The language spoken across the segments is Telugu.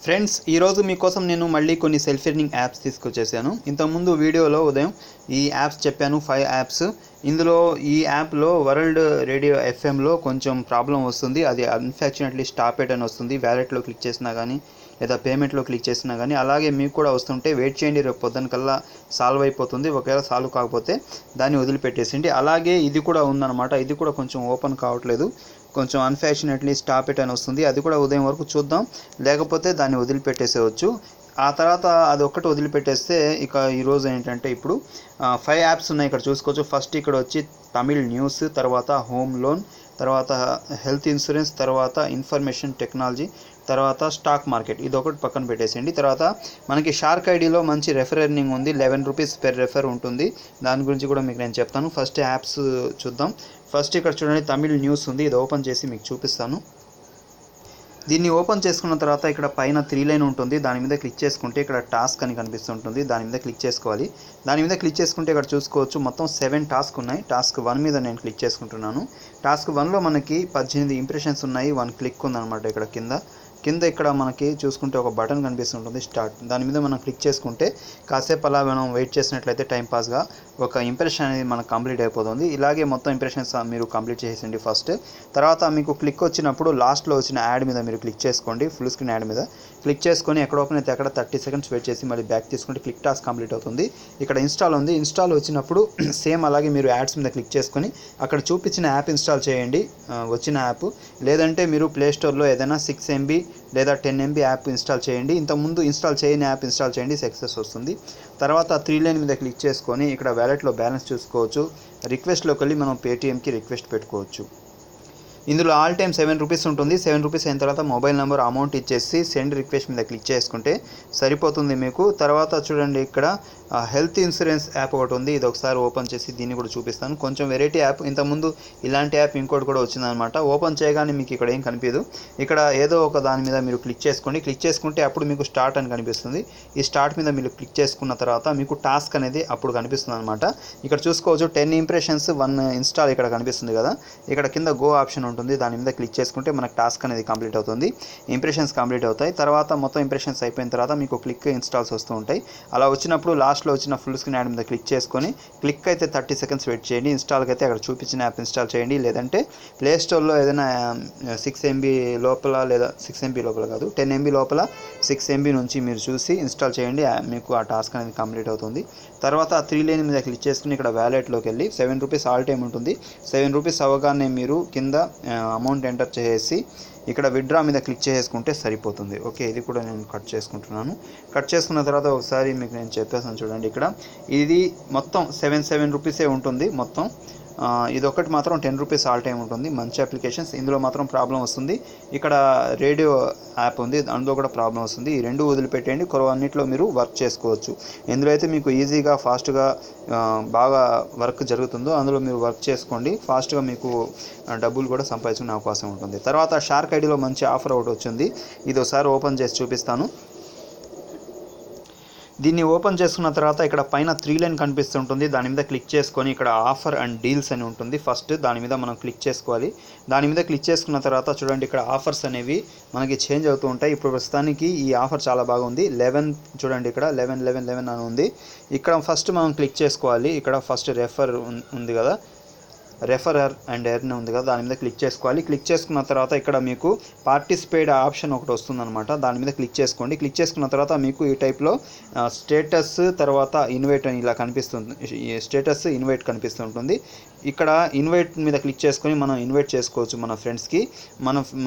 ఫ్రెండ్స్ ఈరోజు మీకోసం నేను మళ్ళీ కొన్ని సెల్ఫ్ ఎర్నింగ్ యాప్స్ తీసుకొచ్చేసాను. ఇంతకుముందు వీడియోలో ఉదయం ఈ యాప్స్ చెప్పాను, 5 యాప్స్. ఇందులో ఈ యాప్లో వరల్డ్ రేడియో ఎఫ్ఎంలో కొంచెం ప్రాబ్లం వస్తుంది. అది అన్ఫార్చునేట్లీ స్టాప్ ఇట్ అని వస్తుంది. వ్యాలెట్లో క్లిక్ చేసినా కానీ లేదా పేమెంట్లో క్లిక్ చేసినా కానీ. అలాగే మీకు కూడా వస్తుంటే వెయిట్ చేయండి, రేపు పొద్దున కల్లా సాల్వ్ అయిపోతుంది. ఒకవేళ సాల్వ్ కాకపోతే దాన్ని వదిలిపెట్టేసిండి. అలాగే ఇది కూడా ఉందన్నమాట, ఇది కూడా కొంచెం ఓపెన్ కావట్లేదు, కొంచెం అన్ఫార్చునేట్లీ స్టాప్ ఇట్ అని వస్తుంది. అది కూడా ఉదయం వరకు చూద్దాం, లేకపోతే దాన్ని వదిలిపెట్టేసేవచ్చు. ఆ తర్వాత అది ఒక్కటి వదిలిపెట్టేస్తే ఇక ఈరోజు ఏంటంటే ఇప్పుడు 5 యాప్స్ ఉన్నాయి, ఇక్కడ చూసుకోవచ్చు. ఫస్ట్ ఇక్కడ వచ్చి తమిళ్ న్యూస్, తర్వాత హోమ్ లోన్, తర్వాత హెల్త్ ఇన్సూరెన్స్, తర్వాత ఇన్ఫర్మేషన్ టెక్నాలజీ, తర్వాత స్టాక్ మార్కెట్. ఇది ఒకటి పక్కన పెట్టేసేయండి. తర్వాత మనకి షార్క్ ఐడిలో మంచి రెఫర్ ఎర్నింగ్ ఉంది, 11 రూపీస్ పెర్ రెఫర్ ఉంటుంది. దాని గురించి కూడా మీకు నేను చెప్తాను. ఫస్ట్ యాప్స్ చూద్దాం. ఫస్ట్ ఇక్కడ చూడండి, తమిళ్ న్యూస్ ఉంది. ఇది ఓపెన్ చేసి మీకు చూపిస్తాను. దీన్ని ఓపెన్ చేసుకున్న తర్వాత ఇక్కడ పైన 3 లైన్ ఉంటుంది, దాని మీద క్లిక్ చేసుకుంటే ఇక్కడ టాస్క్ అని కనిపిస్తుంటుంది. దాని మీద క్లిక్ చేసుకోవాలి. దాని మీద క్లిక్ చేసుకుంటే ఇక్కడ చూసుకోవచ్చు మొత్తం 7 టాస్క్ ఉన్నాయి. టాస్క్ 1 మీద నేను క్లిక్ చేసుకుంటున్నాను. టాస్క్ 1లో మనకి 18 ఇంప్రెషన్స్ ఉన్నాయి. 1 క్లిక్ ఉందన్నమాట. ఇక్కడ కింద ఇక్కడ మనకి చూసుకుంటే ఒక బటన్ కనిపిస్తుంటుంది, స్టార్ట్. దాని మీద మనం క్లిక్ చేసుకుంటే కాసేపు అలా మనం వెయిట్ చేసినట్లయితే టైంపాస్గా ఒక ఇంప్రెషన్ అనేది మనకు కంప్లీట్ అయిపోతుంది. ఇలాగే మొత్తం ఇంప్రెషన్స్ మీరు కంప్లీట్ చేసేయండి ఫస్ట్. తర్వాత మీకు క్లిక్ వచ్చినప్పుడు లాస్ట్లో వచ్చిన యాడ్ మీద మీరు క్లిక్ చేసుకోండి. ఫుల్ స్క్రీన్ యాడ్ మీద క్లిక్ చేసుకొని ఎక్కడ ఓపెన్ అయితే అక్కడ 30 సెకండ్స్ వెయిట్ చేసి మళ్ళీ బ్యాక్ తీసుకుంటే క్లిక్ టాస్క్ కంప్లీట్ అవుతుంది. ఇక్కడ ఇన్స్టాల్ ఉంది. ఇన్స్టాల్ వచ్చినప్పుడు సేమ్ అలాగే మీరు యాడ్స్ మీద క్లిక్ చేసుకొని అక్కడ చూపించిన యాప్ ఇన్స్టాల్ చేయండి, వచ్చిన యాప్. లేదంటే మీరు ప్లేస్టోర్లో ఏదైనా 6 MB లేదా 10 MB యాప్ ఇన్స్టాల్ చేయండి. ఇంతకుముందు ఇన్స్టాల్ చేయని యాప్ ఇన్స్టాల్ చేయండి, సక్సెస్ వస్తుంది. తర్వాత 3 లైన్ మీద క్లిక్ చేసుకొని ఇక్కడ వ్యాలెట్లో బ్యాలెన్స్ చూసుకోవచ్చు. రిక్వెస్ట్లోకి వెళ్ళి మనం పేటీఎంకి రిక్వెస్ట్ పెట్టుకోవచ్చు. ఇందులో ఆల్ టైమ్ 7 రూపీస్ ఉంటుంది. 7 రూపీస్ అయిన తర్వాత మొబైల్ నెంబర్ అమౌంట్ ఇచ్చేసి సెండ్ రిక్వెస్ట్ మీద క్లిక్ చేసుకుంటే సరిపోతుంది మీకు. తర్వాత చూడండి, ఇక్కడ హెల్త్ ఇన్సూరెన్స్ యాప్ ఒకటి ఉంది. ఇది ఒకసారి ఓపెన్ చేసి దీన్ని కూడా చూపిస్తాను. కొంచెం వెరైటీ యాప్. ఇంతకుముందు ఇలాంటి యాప్ ఇంకోటి కూడా వచ్చిందనమాట. ఓపెన్ చేయగానే మీకు ఇక్కడ ఏం కనిపించదు. ఇక్కడ ఏదో ఒక దాని మీద మీరు క్లిక్ చేసుకోండి. క్లిక్ చేసుకుంటే అప్పుడు మీకు స్టార్ట్ అని కనిపిస్తుంది. ఈ స్టార్ట్ మీద మీరు క్లిక్ చేసుకున్న తర్వాత మీకు టాస్క్ అనేది అప్పుడు కనిపిస్తుంది అనమాట. ఇక్కడ చూసుకోవచ్చు 10 ఇంప్రెషన్స్ 1 ఇన్స్టాల్ ఇక్కడ కనిపిస్తుంది కదా. ఇక్కడ కింద గో ఆప్షన్ ఉంటుంది, దాని మీద క్లిక్ చేసుకుంటే మనకు టాస్క్ అనేది కంప్లీట్ అవుతుంది. ఇంప్రెషన్స్ కంప్లీట్ అవుతాయి. తర్వాత మొత్తం ఇంప్రెషన్స్ అయిపోయిన తర్వాత మీకు క్లిక్ ఇన్స్టాల్స్ వస్తూ ఉంటాయి. అలా వచ్చినప్పుడు లాస్ట్లో వచ్చిన ఫుల్ స్క్రీన్ యాడ్ మీద క్లిక్ చేసుకొని క్లిక్ అయితే 30 సెకండ్స్ వెయిట్ చేయండి. ఇన్స్టాల్కి అయితే అక్కడ చూపించిన యాప్ ఇన్స్టాల్ చేయండి. లేదంటే ప్లేస్టోర్లో ఏదైనా 6 MB లోపల, లేదా 6 MB లోపల కాదు, 10 MB లోపల 6 MB నుంచి మీరు చూసి ఇన్స్టాల్ చేయండి. మీకు ఆ టాస్క్ అనేది కంప్లీట్ అవుతుంది. తర్వాత 3 లైన్ మీద క్లిక్ చేసుకుని ఇక్కడ వ్యాలెట్లోకి వెళ్ళి 7 రూపీస్ ఆల్ టైమ్ ఉంటుంది. 7 రూపీస్ అవగానే మీరు కింద అమౌంట్ ఎంటర్ చేసి ఇక్కడ విత్డ్రా మీద క్లిక్ చేసుకుంటే సరిపోతుంది. ఓకే, ఇది కూడా నేను కట్ చేసుకుంటున్నాను. కట్ చేసుకున్న తర్వాత ఒకసారి మీకు నేను చెప్పేసాను చూడండి. ఇక్కడ ఇది మొత్తం 7 రూపీసే ఉంటుంది మొత్తం. ఇది ఒకటి మాత్రం 10 రూపీస్ ఆల్ టైమ్ ఉంటుంది. మంచి అప్లికేషన్స్. ఇందులో మాత్రం ప్రాబ్లం వస్తుంది. ఇక్కడ రేడియో యాప్ ఉంది, అందులో కూడా ప్రాబ్లం వస్తుంది. ఈ రెండు వదిలిపెట్టేయండి, కొరవన్నిట్లో మీరు వర్క్ చేసుకోవచ్చు. ఎందులో అయితే మీకు ఈజీగా ఫాస్ట్గా బాగా వర్క్ జరుగుతుందో అందులో మీరు వర్క్ చేసుకోండి. ఫాస్ట్గా మీకు డబ్బులు కూడా సంపాదించుకునే అవకాశం ఉంటుంది. తర్వాత షార్క్ ఐడిలో మంచి ఆఫర్ ఒకటి వచ్చింది. ఇది ఒకసారి ఓపెన్ చేసి చూపిస్తాను. దీన్ని ఓపెన్ చేసుకున్న తర్వాత ఇక్కడ పైన 3 లైన్ కనిపిస్తుంటుంది. దాని మీద క్లిక్ చేసుకొని ఇక్కడ ఆఫర్ అండ్ డీల్స్ అని ఉంటుంది. ఫస్ట్ దాని మీద మనం క్లిక్ చేసుకోవాలి. దాని మీద క్లిక్ చేసుకున్న తర్వాత చూడండి, ఇక్కడ ఆఫర్స్ అనేవి మనకి చేంజ్ అవుతూ ఉంటాయి. ఇప్పుడు ప్రస్తుతానికి ఈ ఆఫర్ చాలా బాగుంది. 11 చూడండి, ఇక్కడ 11 అని ఉంది. ఇక్కడ ఫస్ట్ మనం క్లిక్ చేసుకోవాలి. ఇక్కడ ఫస్ట్ రెఫర్ ఉంది కదా, రెఫర్ అండ్ ఎర్న్ ఉంది కదా, దాని మీద క్లిక్ చేసుకోవాలి. క్లిక్ చేసుకున్న తర్వాత ఇక్కడ మీకు పార్టిసిపేట్ ఆప్షన్ ఒకటి వస్తుందన్నమాట. దాని మీద క్లిక్ చేసుకోండి. క్లిక్ చేసుకున్న తర్వాత మీకు ఈ టైప్లో స్టేటస్, తర్వాత ఇన్వైట్ అని ఇలా కనిపిస్తుంది. స్టేటస్ ఇన్వైట్ కనిపిస్తుంటుంది. ఇక్కడ ఇన్వైట్ మీద క్లిక్ చేసుకొని మనం ఇన్వైట్ చేసుకోవచ్చు మన ఫ్రెండ్స్కి.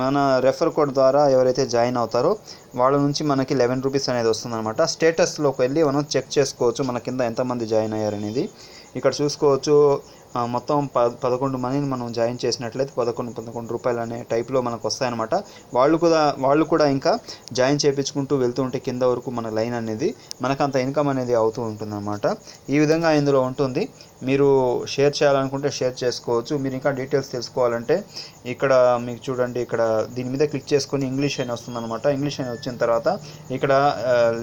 మన రెఫర్ కోడ్ ద్వారా ఎవరైతే జాయిన్ అవుతారో వాళ్ళ నుంచి మనకి 11 రూపీస్ అనేది వస్తుందన్నమాట. స్టేటస్లోకి వెళ్ళి మనం చెక్ చేసుకోవచ్చు మన కింద ఎంతమంది జాయిన్ అయ్యారనేది. ఇక్కడ చూసుకోవచ్చు మొత్తం 11 మందిని మనం జాయిన్ చేసినట్లయితే 11 రూపాయలు అనే టైప్లో మనకు వస్తాయన్నమాట. వాళ్ళు కూడా ఇంకా జాయిన్ చేయించుకుంటూ వెళ్తూ ఉంటే కింద వరకు మన లైన్ అనేది మనకు అంత ఇన్కమ్ అనేది అవుతూ ఉంటుందన్నమాట. ఈ విధంగా ఇందులో ఉంటుంది. మీరు షేర్ చేయాలనుకుంటే షేర్ చేసుకోవచ్చు. మీరు ఇంకా డీటెయిల్స్ తెలుసుకోవాలంటే ఇక్కడ మీకు చూడండి, ఇక్కడ దీని మీద క్లిక్ చేసుకొని ఇంగ్లీష్ అని వస్తుందన్నమాట. ఇంగ్లీష్ అని వచ్చిన తర్వాత ఇక్కడ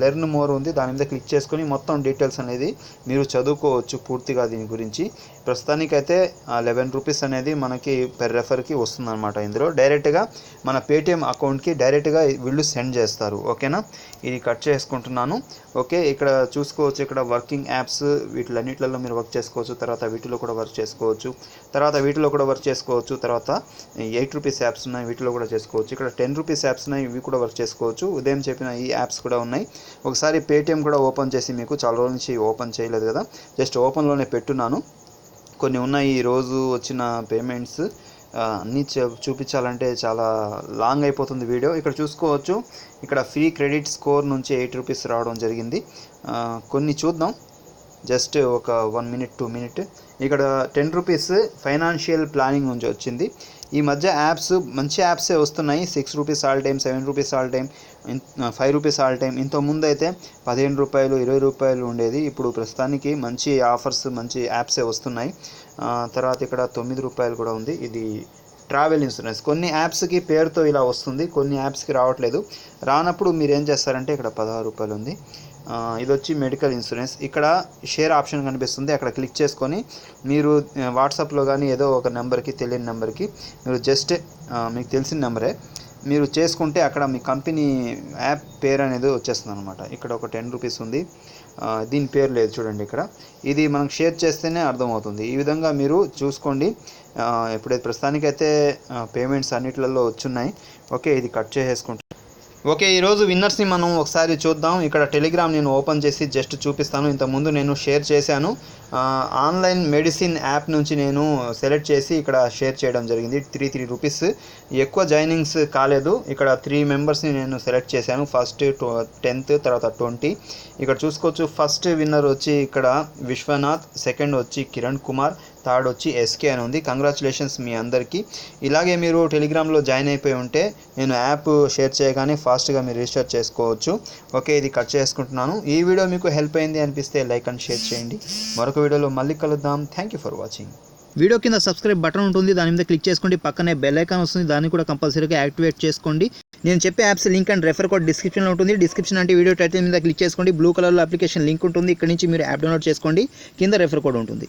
లెర్న్ మోర్ ఉంది. దాని మీద క్లిక్ చేసుకొని మొత్తం డీటెయిల్స్ అనేది మీరు చదువుకోవచ్చు పూర్తిగా దీని గురించి. ప్రస్తుతానికి ప్రస్తుతానికైతే 11 రూపీస్ అనేది మనకి పెర్ రెఫర్కి వస్తుందన్నమాట. ఇందులో డైరెక్ట్గా మన పేటిఎం అకౌంట్కి డైరెక్ట్గా వీళ్ళు సెండ్ చేస్తారు. ఓకేనా, ఇది కట్ చేసుకుంటున్నాను. ఓకే, ఇక్కడ చూసుకోవచ్చు, ఇక్కడ వర్కింగ్ యాప్స్ వీటిలన్నిటిలో మీరు వర్క్ చేసుకోవచ్చు. తర్వాత వీటిలో కూడా వర్క్ చేసుకోవచ్చు. తర్వాత 8 రూపీస్ యాప్స్ ఉన్నాయి, వీటిలో కూడా చేసుకోవచ్చు. ఇక్కడ 10 రూపీస్ యాప్స్ ఉన్నాయి, ఇవి కూడా వర్క్ చేసుకోవచ్చు. ఉదయం చెప్పిన ఈ యాప్స్ కూడా ఉన్నాయి. ఒకసారి పేటిఎం కూడా ఓపెన్ చేసి, మీకు చాలా రోజుల నుంచి ఓపెన్ చేయలేదు కదా, జస్ట్ ఓపెన్లోనే పెట్టున్నాను. కొన్ని ఉన్నాయి ఈరోజు వచ్చిన పేమెంట్స్, అన్నీ చూపించాలంటే చాలా లాంగ్ అయిపోతుంది వీడియో. ఇక్కడ చూసుకోవచ్చు, ఇక్కడ ఫ్రీ క్రెడిట్ స్కోర్ నుంచి 8 రూపీస్ రావడం జరిగింది. కొన్ని చూద్దాం, జస్ట్ ఒక 1 మినిట్ 2 మినిట్. ఇక్కడ 10 రూపీస్ ఫైనాన్షియల్ ప్లానింగ్ నుంచి వచ్చింది. ఈ మధ్య యాప్స్ మంచి యాప్సే వస్తున్నాయి. 6 rupees all time, 7 rupees all time, 5 rupees all time. ఇంతకుముందు అయితే 15 రూపాయలు 20 రూపాయలు ఉండేది. ఇప్పుడు ప్రస్తుతానికి మంచి ఆఫర్స్, మంచి యాప్సే వస్తున్నాయి. తర్వాత ఇక్కడ 9 రూపాయలు కూడా ఉంది. ఇది ట్రావెల్ ఇన్సూరెన్స్. కొన్ని యాప్స్కి పేరుతో ఇలా వస్తుంది, కొన్ని యాప్స్కి రావట్లేదు. రానప్పుడు మీరు ఏం చేస్తారంటే, ఇక్కడ 16 రూపాయలు ఉంది. ఇది వచ్చి మెడికల్ ఇన్సూరెన్స్. ఇక్కడ షేర్ ఆప్షన్ కనిపిస్తుంది, అక్కడ క్లిక్ చేసుకొని మీరు వాట్సాప్లో కానీ ఏదో ఒక నెంబర్కి, తెలియని నెంబర్కి మీరు జస్ట్ మీకు తెలిసిన నెంబరే మీరు చేసుకుంటే అక్కడ మీ కంపెనీ యాప్ పేరు అనేది వచ్చేస్తుంది అనమాట. ఇక్కడ ఒక 10 రూపీస్ ఉంది, దీని పేరు లేదు చూడండి ఇక్కడ. ఇది మనం షేర్ చేస్తేనే అర్థమవుతుంది. ఈ విధంగా మీరు చూసుకోండి. ఎప్పుడైతే ప్రస్తుతానికైతే పేమెంట్స్ అన్నిట్లలో వచ్చున్నాయి. ఓకే, ఇది కట్ చేసేసుకుంటాం. ఓకే, ఈరోజు విన్నర్స్ని మనం ఒకసారి చూద్దాం. ఇక్కడ టెలిగ్రామ్ నేను ఓపెన్ చేసి జస్ట్ చూపిస్తాను. ఇంతకుముందు నేను షేర్ చేశాను. ఆన్లైన్ మెడిసిన్ యాప్ నుంచి నేను సెలెక్ట్ చేసి ఇక్కడ షేర్ చేయడం జరిగింది. 3 రూపీస్. ఎక్కువ జాయినింగ్స్ కాలేదు. ఇక్కడ 3 మెంబర్స్ని నేను సెలెక్ట్ చేశాను. ఫస్ట్ 10th, తర్వాత 20. ఇక్కడ చూసుకోవచ్చు, ఫస్ట్ విన్నర్ వచ్చి ఇక్కడ విశ్వనాథ్, సెకండ్ వచ్చి కిరణ్ కుమార్, థర్డ్ వచ్చి ఎస్కే అని ఉంది. కంగ్రాచులేషన్స్ మీ అందరికీ. ఇలాగే మీరు టెలిగ్రామ్లో జాయిన్ అయిపోయి ఉంటే నేను యాప్ షేర్ చేయగానే ఫాస్ట్గా మీరు రిజిస్టర్ చేసుకోవచ్చు. ఓకే, ఇది కట్ చేసుకుంటున్నాను. ఈ వీడియో మీకు హెల్ప్ అయింది అనిపిస్తే లైక్ అండ్ షేర్ చేయండి. మరొక వీడియోలో మళ్ళీ కలుద్దాం. Thank you for watching. Video కింద సబ్స్క్రైబ్ బటన్ ఉంటుంది, దాని మీద క్లిక్ చేసుకోండి. పక్కనే బెల్ ఐకాన్ వస్తుంది, దాన్ని కూడా కంపల్సరీగా యాక్టివేట్ చేసుకోండి. నేను చెప్పే apps link and refer code డిస్క్రిప్షన్లో ఉంటుంది. డిస్క్రిప్షన్ అంటే వీడియో టైటిల్ మీద క్లిక్ చేసుకోండి. బ్లూ కలర్లో అప్లికేషన్ లింక్ ఉంటుంది, ఇక్కడ నుంచి మీరు యాప్ డౌన్లోడ్ చేసుకోండి. కింద రెఫర్ కోడ్ ఉంటుంది.